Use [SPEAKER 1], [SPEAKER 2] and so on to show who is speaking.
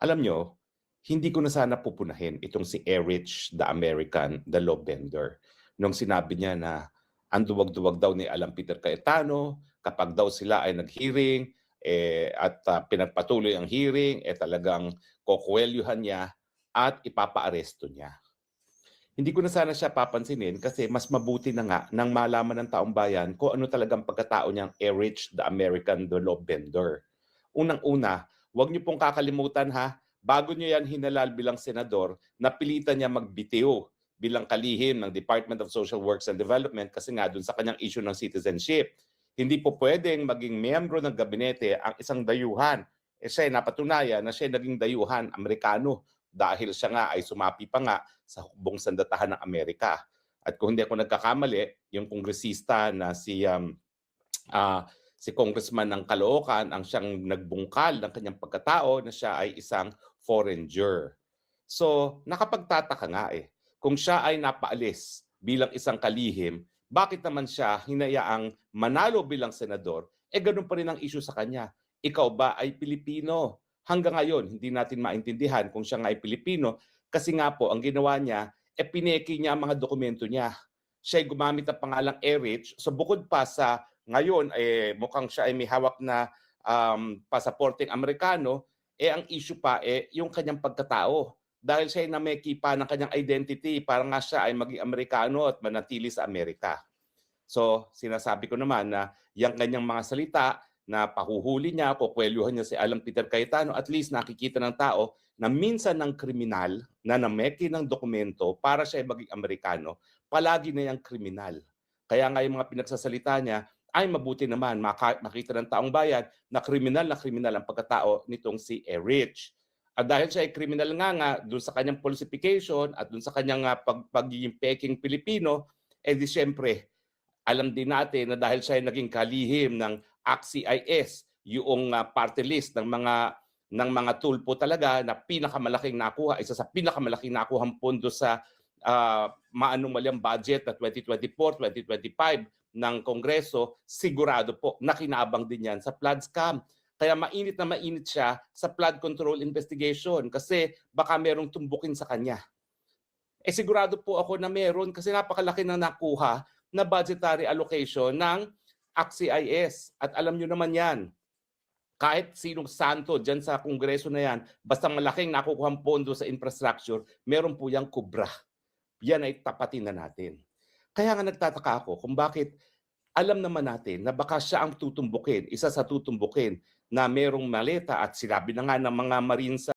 [SPEAKER 1] Alam nyo, hindi ko na sana pupunahin itong si Erich the American, the law bender. Nung sinabi niya na ang duwag-duwag daw ni Alan Peter Cayetano, kapag daw sila ay nag-hearing at pinagpatuloy ang hearing, talagang kokwelyuhan niya at ipapaaresto niya. Hindi ko na sana siya papansinin kasi mas mabuti na nga nang malaman ng taong bayan kung ano talagang pagkatao niyang Erich the American, the law bender. Unang-una, huwag niyo pong kakalimutan ha, bago niyo yan hinalal bilang senador, napilitan niya magbitiw bilang kalihim ng Department of Social Works and Development kasi nga dun sa kanyang issue ng citizenship. Hindi po pwedeng maging miyembro ng gabinete ang isang dayuhan. Siya ay napatunayan na siya ay naging dayuhan Amerikano dahil siya nga ay sumapi pa nga sa hukbong sandatahan ng Amerika. At kung hindi ako nagkakamali, yung kongresista na si Congressman ng Caloocan ang siyang nagbungkal ng kanyang pagkatao na siya ay isang foreigner. So, nakapagtataka nga kung siya ay napaalis bilang isang kalihim, bakit naman siya hinayaang manalo bilang senador? Ganun pa rin ang issue sa kanya. Ikaw ba ay Pilipino? Hanggang ngayon, hindi natin maintindihan kung siya nga ay Pilipino kasi nga po, ang ginawa niya, pineki niya ang mga dokumento niya. Siya ay gumamit ng pangalang Erich. So bukod pa sa ngayon, mukhang siya ay may hawak na pasaporteng Amerikano, ang issue pa yung kanyang pagkatao. Dahil siya ay nameki pa ng kanyang identity para nga siya ay maging Amerikano at manatili sa Amerika. So, sinasabi ko naman na yung kanyang mga salita na pahuhuli niya, kukwelyuhan niya si Alan Peter Cayetano, at least nakikita ng tao na minsan ng kriminal na nameki ng dokumento para siya ay maging Amerikano, palagi na yung kriminal. Kaya nga yung mga pinagsasalita niya, ay mabuti naman makita ng taong bayan na kriminal ang pagkatao nitong si Erich. At dahil siya ay kriminal nga doon sa kanyang falsification at doon sa kanyang pagiging peking Pilipino, di siyempre, alam din natin na dahil siya ay naging kalihim ng ACT-CIS, yung party list ng mga tulpo talaga na pinakamalaking nakuha, isa sa pinakamalaking nakuhang pondo sa maanumalyang budget na 2024-2025 ng Kongreso, sigurado po nakinabang din yan sa flood scam. Kaya mainit na mainit siya sa flood control investigation kasi baka merong tumbukin sa kanya. Sigurado po ako na meron kasi napakalaki na nakuha na budgetary allocation ng ACT-CIS. At alam nyo naman yan, kahit sinong santo dyan sa kongreso na yan, basta malaking nakukuhang pondo sa infrastructure, meron po yung kubra. Yan ay tapatin na natin. Kaya nga nagtataka ako kung bakit alam naman natin na baka siya ang tutumbukin, isa sa tutumbukin na merong maleta at sinabi na nga ng mga Marines